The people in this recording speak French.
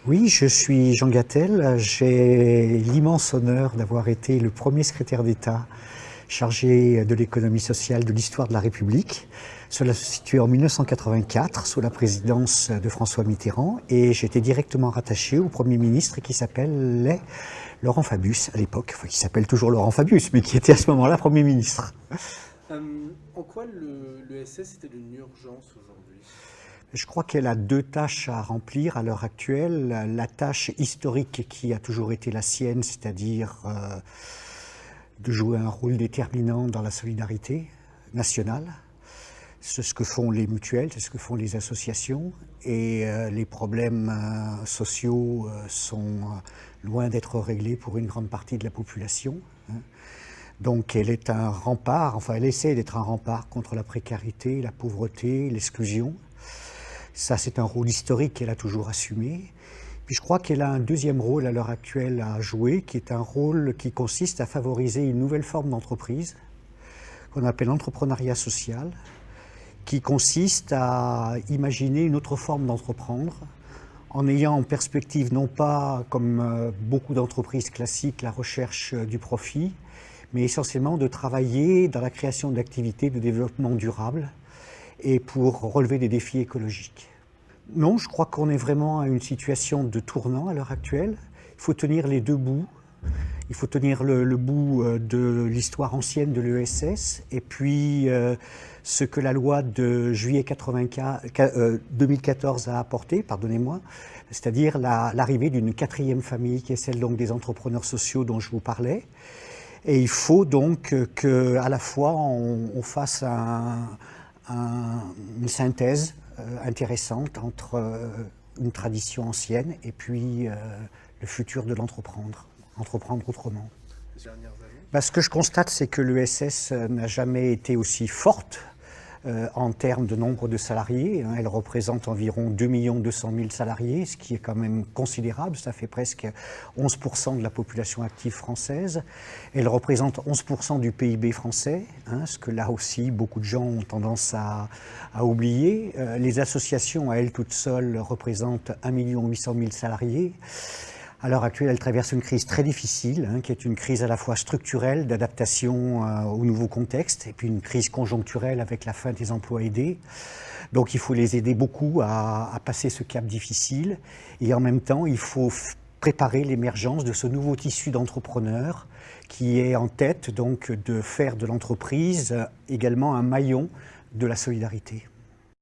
Oui, je suis Jean Gattel. J'ai l'immense honneur d'avoir été le premier secrétaire d'État chargé de l'économie sociale de l'histoire de la République. Cela se situait en 1984 sous la présidence de François Mitterrand et j'étais directement rattaché au Premier ministre qui s'appelait Laurent Fabius à l'époque, enfin qui s'appelle toujours Laurent Fabius, mais qui était à ce moment-là Premier ministre. En quoi l'ESS était d'une urgence aujourd'hui? Je crois qu'elle a deux tâches à remplir à l'heure actuelle. La tâche historique qui a toujours été la sienne, c'est-à-dire de jouer un rôle déterminant dans la solidarité nationale. C'est ce que font les mutuelles, c'est ce que font les associations. Et les problèmes sociaux sont loin d'être réglés pour une grande partie de la population. Donc elle est un rempart, enfin elle essaie d'être un rempart contre la précarité, la pauvreté, l'exclusion. Ça, c'est un rôle historique qu'elle a toujours assumé. Puis je crois qu'elle a un deuxième rôle à l'heure actuelle à jouer, qui est un rôle qui consiste à favoriser une nouvelle forme d'entreprise, qu'on appelle l'entrepreneuriat social, qui consiste à imaginer une autre forme d'entreprendre, en ayant en perspective non pas, comme beaucoup d'entreprises classiques, la recherche du profit, mais essentiellement de travailler dans la création d'activités de développement durable, et pour relever des défis écologiques. Non, je crois qu'on est vraiment à une situation de tournant à l'heure actuelle. Il faut tenir les deux bouts. Il faut tenir le bout de l'histoire ancienne de l'ESS et puis ce que la loi de juillet 2014 a apporté, pardonnez-moi, c'est-à-dire l'arrivée d'une quatrième famille qui est celle donc des entrepreneurs sociaux dont je vous parlais. Et il faut donc qu'à la fois on fasse une synthèse intéressante entre une tradition ancienne et puis le futur de entreprendre autrement. Ce que je constate, c'est que l'ESS n'a jamais été aussi forte en termes de nombre de salariés. Elle représente environ 2 200 000 salariés, ce qui est quand même considérable. Ça fait presque 11% de la population active française. Elle représente 11% du PIB français, ce que là aussi beaucoup de gens ont tendance à oublier. Les associations à elles toutes seules représentent 1 800 000 salariés. À l'heure actuelle, elle traverse une crise très difficile, qui est une crise à la fois structurelle, d'adaptation au nouveau contexte, et puis une crise conjoncturelle avec la fin des emplois aidés. Donc il faut les aider beaucoup à passer ce cap difficile, et en même temps, il faut préparer l'émergence de ce nouveau tissu d'entrepreneurs qui est en tête donc de faire de l'entreprise également un maillon de la solidarité.